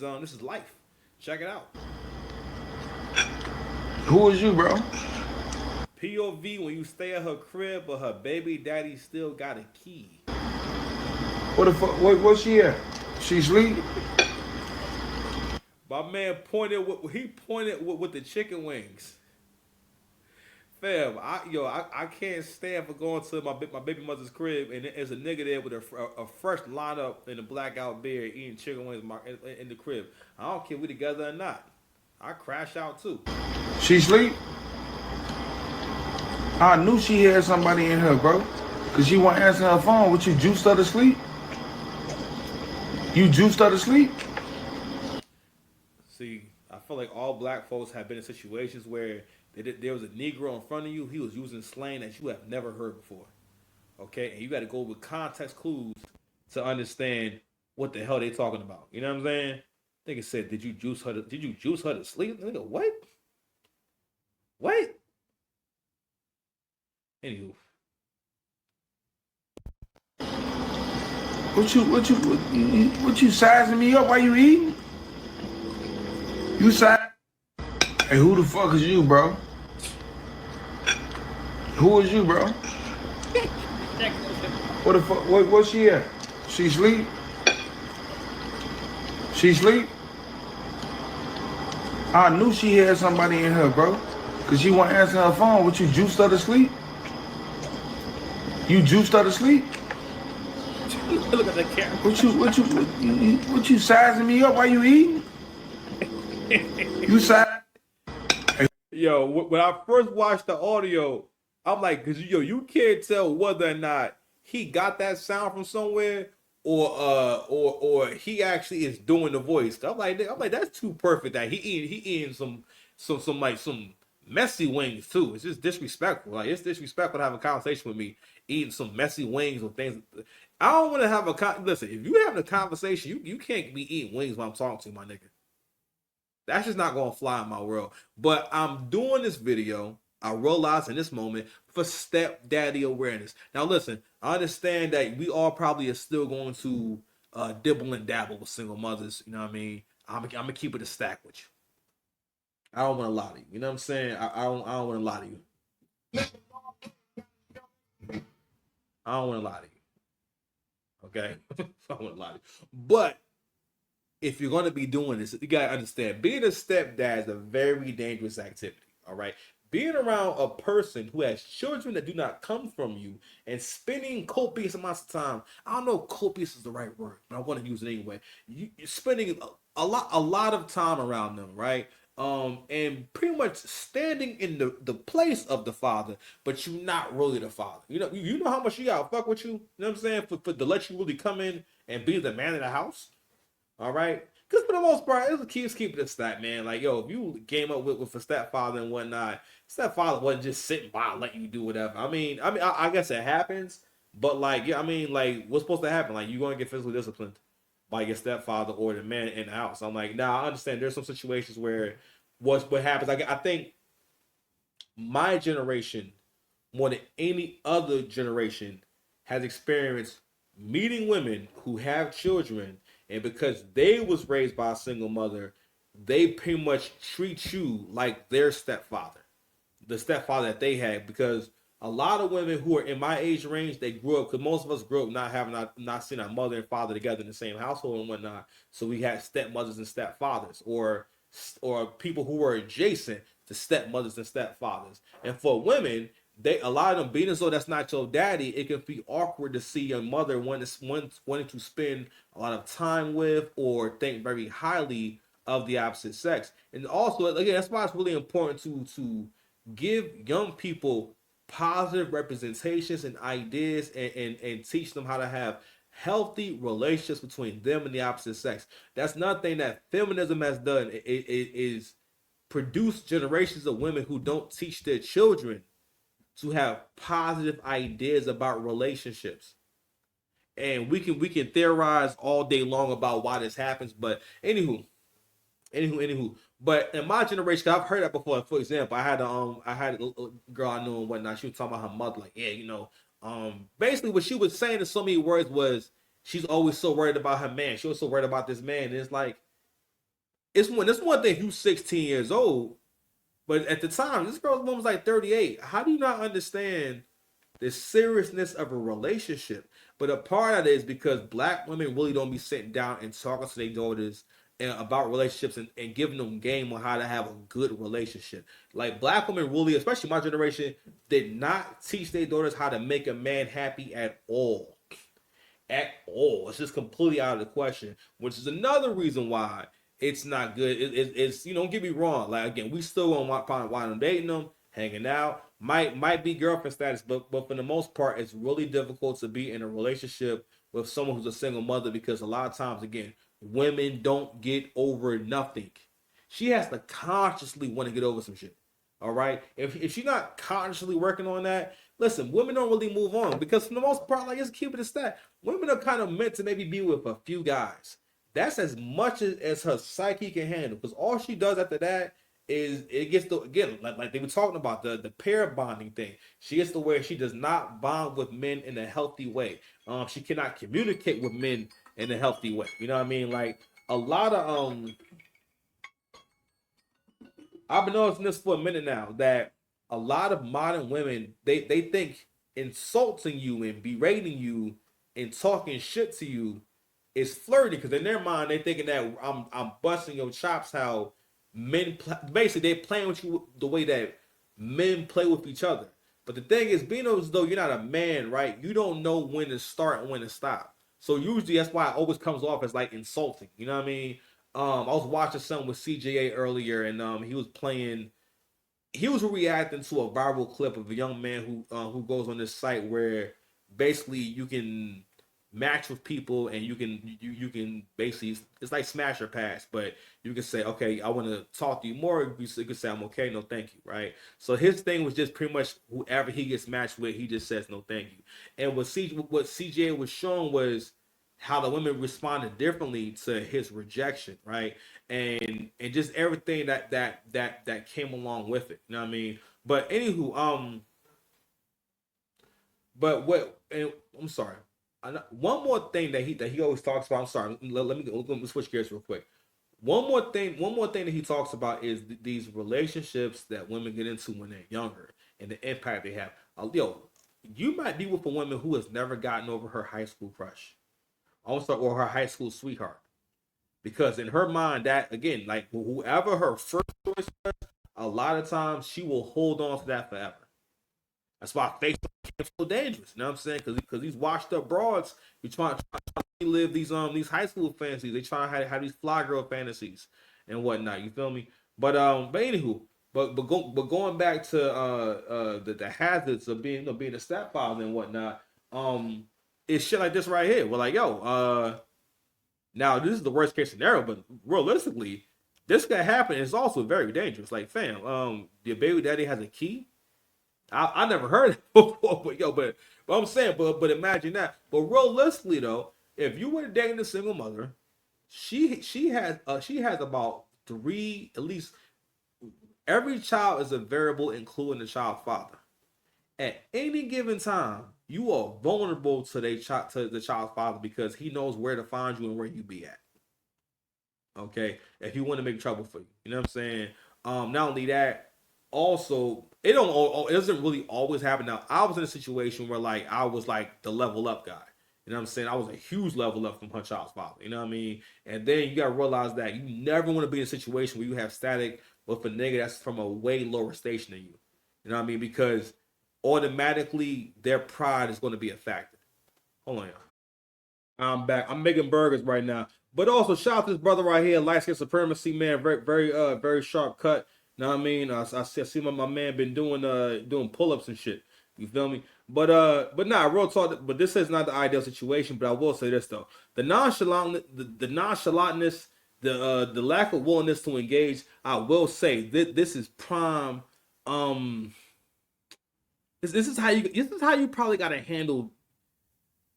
This is life. Check it out. Who is you, bro? POV when you stay at her crib, but her baby daddy still got a key. What the fuck? Where she at? She sleep? My man pointed. He pointed with the chicken wings. Fam, I can't stand for going to my baby mother's crib and there's a nigga there with a fresh lineup in a blackout beard eating chicken wings in the crib. I don't care if we together or not. I crash out too. She sleep? I knew she had somebody in her, bro. Cause she wasn't answering her phone. What, you juiced her to sleep? You juiced her to sleep? See, I feel like all black folks have been in situations where there was a Negro in front of you. He was using slang that you have never heard before. Okay, and you got to go with context clues to understand what the hell they talking about. You know what I'm saying? Nigga said, Did you juice her to sleep?" Nigga, what? What? Anywho, What you sizing me up while you eating? You size? Hey, who the fuck is you, bro? Who is you, bro? What the fuck? Where she at? She sleep? She sleep? I knew she had somebody in her, bro. Cause she wasn't answering her phone. What, you juiced her to sleep? You juiced her to sleep? look at the camera. What you sizing me up while you eating? You size? Yo, when I first watched the audio, I'm like, cause you can't tell whether or not he got that sound from somewhere or he actually is doing the voice. I'm like that's too perfect that he eating some messy wings too. It's just disrespectful. Like it's disrespectful to have a conversation with me eating some messy wings or things. I don't want to have listen. If you having a conversation, you can't be eating wings while I'm talking to you, my nigga. That's just not gonna fly in my world. But I'm doing this video, I realize in this moment, for stepdaddy awareness. Now listen, I understand that we all probably are still going to dibble and dabble with single mothers. You know what I mean? I'm gonna keep it a stack with you. I don't want to lie to you. You know what I'm saying? I don't want to lie to you. I don't want to lie to you. Okay? I don't want to lie to you. But if you're going to be doing this, you got to understand being a stepdad is a very dangerous activity. All right. Being around a person who has children that do not come from you and spending copious amounts of time. I don't know if copious is the right word, but I want to use it anyway. You're spending a lot of time around them, right? And pretty much standing in the place of the father, but you're not really the father. You know how much you gotta fuck with you. You know what I'm saying? To let you really come in and be the man of the house. All right. Because for the most part, it keeps keeping it stat, man. Like, yo, if you came up with a stepfather and whatnot, stepfather wasn't just sitting by letting you do whatever. I guess it happens, but like, yeah, like, what's supposed to happen? Like, you're going to get physically disciplined by your stepfather or the man in the house. I'm like, nah, I understand. There's some situations where what happens. I think my generation, more than any other generation, has experienced meeting women who have children, and because they was raised by a single mother, they pretty much treat you like their stepfather, the stepfather that they had. Because a lot of women who are in my age range, they grew up, because most of us grew up not seeing our mother and father together in the same household and whatnot. So we had stepmothers and stepfathers, or people who were adjacent to stepmothers and stepfathers. And for women, a lot of them, being as though that's not your daddy, it can be awkward to see your mother wanting to spend a lot of time with or think very highly of the opposite sex. And also, again, that's why it's really important to give young people positive representations and ideas, and teach them how to have healthy relationships between them and the opposite sex. That's nothing that feminism has done. It is produce generations of women who don't teach their children to have positive ideas about relationships. And we can theorize all day long about why this happens, but anywho. But in my generation, I've heard that before. For example, I had a girl I knew and whatnot. She was talking about her mother, like, yeah, basically what she was saying in so many words was she's always so worried about her man. She was so worried about this man. And it's like, it's one thing if you 16 years old, but at the time, this girl's mom was like 38. How do you not understand the seriousness of a relationship? But a part of it is because black women really don't be sitting down and talking to their daughters about relationships and giving them game on how to have a good relationship. Like black women really, especially my generation, did not teach their daughters how to make a man happy at all. At all. It's just completely out of the question, which is another reason why it's not good. It's don't get me wrong. Like again, we still gonna find why I'm dating them, hanging out, might be girlfriend status, but for the most part, it's really difficult to be in a relationship with someone who's a single mother because a lot of times, again, women don't get over nothing. She has to consciously want to get over some shit. All right. If she's not consciously working on that, listen, women don't really move on because for the most part, like it's keep it a stat. Women are kind of meant to maybe be with a few guys. That's as much as her psyche can handle. Because all she does after that is it gets to again, like they were talking about the pair bonding thing. She gets to where she does not bond with men in a healthy way. She cannot communicate with men in a healthy way. You know what I mean? Like a lot of I've been noticing this for a minute now that a lot of modern women they think insulting you and berating you and talking shit to you is flirting because in their mind they're thinking that I'm busting your chops. How basically they playing with you the way that men play with each other. But the thing is, being as though you're not a man, right? You don't know when to start and when to stop. So usually that's why it always comes off as like insulting. You know what I mean? I was watching something with CJA earlier, and he was playing. He was reacting to a viral clip of a young man who goes on this site where basically you can match with people and you can basically it's like smash or pass, but you can say okay, I want to talk to you more. You can say I'm okay, no thank you, right? So his thing was just pretty much whoever he gets matched with, he just says no thank you. And what CJ was showing was how the women responded differently to his rejection, right? And just everything that came along with it. You know what I mean? But anywho, but what? And I'm sorry. One more thing that he always talks about. I'm sorry. Let me switch gears real quick. One more thing that he talks about is these relationships that women get into when they're younger and the impact they have. You might be with a woman who has never gotten over her high school crush, also or her high school sweetheart, because in her mind, that again, like whoever her first choice was, a lot of times she will hold on to that forever. That's why Facebook is so dangerous. You know what I'm saying? Because these washed up broads, you trying to live these high school fantasies. They try to have these fly girl fantasies and whatnot. You feel me? But anywho, but going back to the hazards of being being a stepfather and whatnot. It's shit like this right here. We're like, now this is the worst case scenario, but realistically, this could happen. It's also very dangerous. Like, fam, your baby daddy has a key. I never heard it before, but I'm saying, but imagine that. But realistically though, if you were dating a single mother, she has about three at least. Every child is a variable, including the child's father. At any given time, you are vulnerable to the child's father because he knows where to find you and where you be at. Okay, if you want to make trouble for you, you know what I'm saying. Not only that, also it doesn't really always happen. Now I was in a situation where like I was like the level up guy. You know what I'm saying? I was a huge level up from her child's father. You know what I mean? And then you gotta realize that you never want to be in a situation where you have static with a nigga that's from a way lower station than you. You know what I mean? Because automatically their pride is going to be a factor. Hold on, y'all. I'm back. I'm making burgers right now. But also shout out to this brother right here, Light Skin Supremacy, man. Very sharp cut. Know what I mean? I see my man been doing pull-ups and shit. You feel me? But nah, real talk. But this is not the ideal situation. But I will say this though: the nonchalantness, the lack of willingness to engage. I will say this is prime. This is how you probably got to handle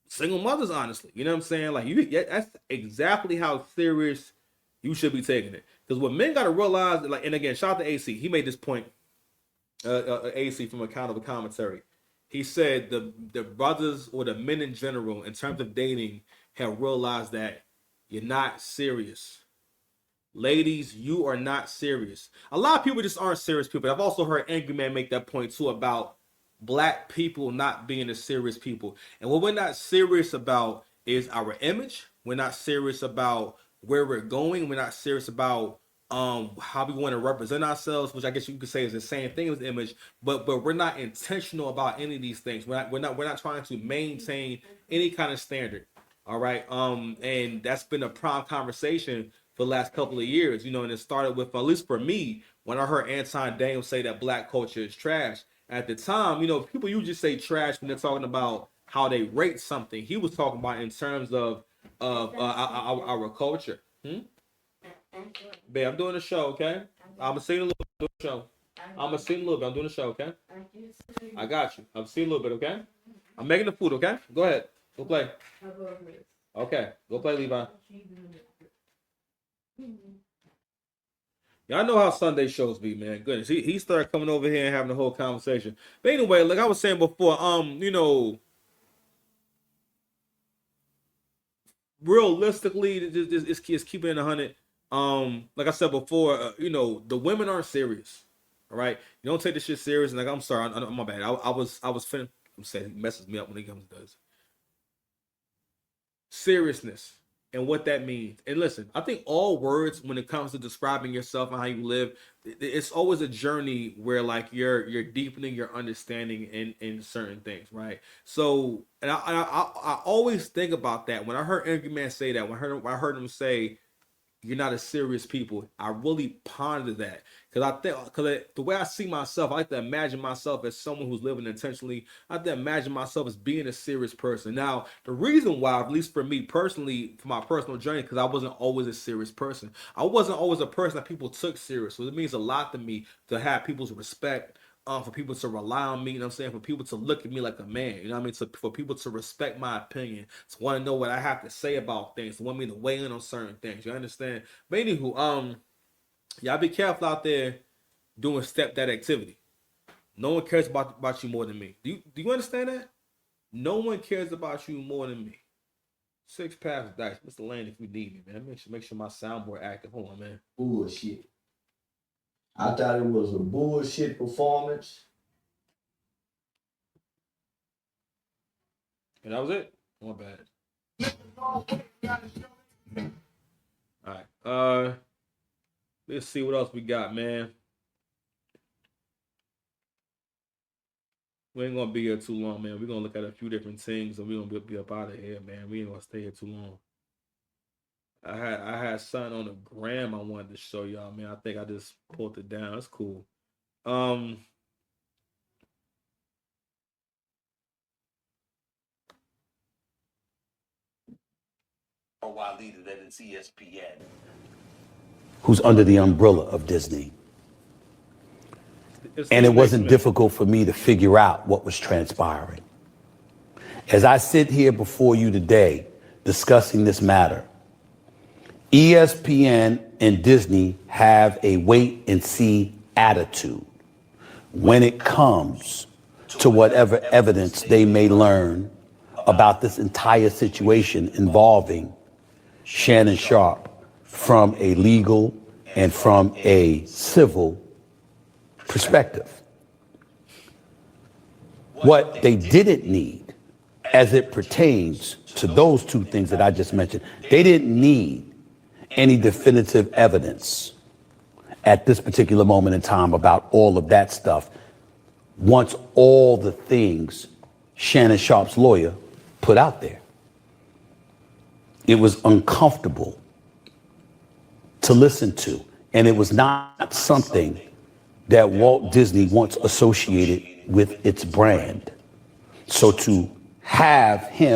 single mothers, honestly. You know what I'm saying? Like that's exactly how serious you should be taking it. Because what men got to realize, like, and again, shout out to AC. He made this point. AC from Account of a Commentary. He said the brothers or the men in general, in terms of dating, have realized that you're not serious ladies, you are not serious. A lot of people just aren't serious people. I've also heard Angry Man make that point too about black people not being the serious people. And what we're not serious about is our image. We're not serious about where we're going. We're not serious about how we want to represent ourselves, which I guess you could say is the same thing as image, but we're not intentional about any of these things. We're not trying to maintain any kind of standard. All right. And that's been a prime conversation for the last couple of years, you know, and it started with, at least for me, when I heard Anton Daniels say that black culture is trash. At the time, you know, people usually say trash when they're talking about how they rate something. He was talking about in terms of our culture. Babe, I'm doing a show, okay? I'm gonna sing a little bit. Show. I'm gonna sing a little bit. I'm doing a show, okay? I got you. I'm seeing a little bit, okay? I'm making the food, okay? Go ahead. Go play. Okay. Go play, Levi. Y'all know how Sunday shows be, man. Goodness, he started coming over here and having the whole conversation. But anyway, like I was saying before, you know, realistically, it's keeping it 100. Like I said before, you know, the women aren't serious. All right, you don't take this shit serious. And like, I'm sorry, my bad. I was finna. I'm saying he messes me up when he comes to this. Seriousness and what that means. And listen, I think all words when it comes to describing yourself and how you live, it's always a journey where like you're deepening your understanding in certain things, right? So, and I always think about that when I heard Angry Man say that. When I heard him say, "You're not a serious people," I really pondered that because the way I see myself, I like to imagine myself as someone who's living intentionally. I like to imagine myself as being a serious person. Now, the reason why, at least for me personally, for my personal journey, because I wasn't always a serious person. I wasn't always a person that people took serious. So it means a lot to me to have people's respect. For people to rely on me, you know what I'm saying? For people to look at me like a man, you know what I mean? For people to respect my opinion, to want to know what I have to say about things, to want me to weigh in on certain things. You understand? But anywho, y'all be careful out there doing stepdad activity. No one cares about you more than me. Do you understand that? No one cares about you more than me. 6 passes dice, Mr. Lane, if you need me, man. Make sure my soundboard active. Hold on, man. Bullshit. I thought it was a bullshit performance. And that was it? My bad. All right. Let's see what else we got, man. We ain't gonna be here too long, man. We're gonna look at a few different things and we're gonna be up out of here, man. We ain't gonna stay here too long. I had something on the gram I wanted to show y'all, man. I think I just pulled it down. That's cool. Our leader that is ESPN, who's under the umbrella of Disney. And it wasn't difficult for me to figure out what was transpiring. As I sit here before you today discussing this matter, ESPN and Disney have a wait and see attitude when it comes to whatever evidence they may learn about this entire situation involving Shannon Sharpe from a legal and from a civil perspective. What they didn't need as it pertains to those two things that I just mentioned, they didn't need any definitive evidence at this particular moment in time about all of that stuff once all the things Shannon Sharpe's lawyer put out there. It was uncomfortable to listen to, and it was not something that Walt Disney wants associated with its brand. So to have him